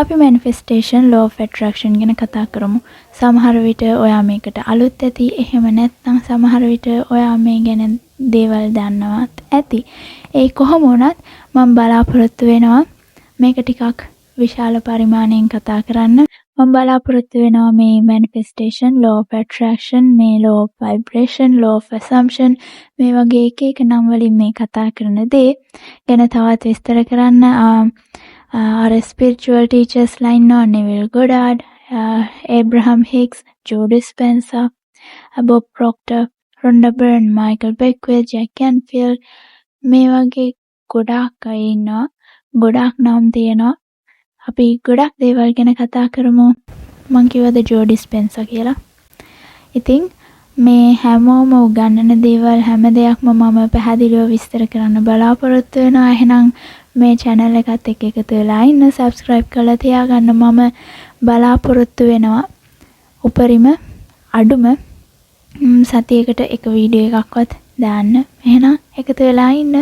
අපි manifestation law of attraction ගැන කතා කරමු. සමහර විට ඔයා මේකට අලුත් ඇති. එහෙම නැත්නම් සමහර විට ඔයා මේ ගැන දේවල් දන්නවත් ඇති. ඒ කොහොම වුණත් මම බලාපොරොත්තු වෙනවා මේක ටිකක් විශාල පරිමාණයෙන් කතා කරන්න. මම බලාපොරොත්තු වෙනවා මේ manifestation law of attraction, මේ law of vibration, law of assumption මේ වගේ එක නම් වලින් මේ කතා කරන දේ ගැන තවත් විස්තර කරන්න. Our spiritual teachers like Neville Goddard, Abraham Hicks, Joe Dispenza, Bob Proctor, Rhonda Byrne, Michael Beckwith, Jack Canfield මේ වගේ ගොඩාක් අය ඉන්නවා. ගොඩාක් නම් තියෙනවා. අපි ගොඩක් දේවල් ගැන කතා කරමු. මං කිව්වද ජෝ ඩිස්පෙන්සා කියලා. ඉතින් මේ හැමෝම උගන්වන දේවල් හැම දෙයක්ම මම පැහැදිලිව විස්තර කරන්න බලාපොරොත්තු වෙනවා. එහෙනම් මේ channel එකත් එක්ක එකතු වෙලා ඉන්න, subscribe කරලා තියාගන්න. මම බලාපොරොත්තු වෙනවා උපරිම අඩුම සතියකට එක වීඩියෝ එකක්වත් දාන්න. එහෙනම් එකතු වෙලා ඉන්න.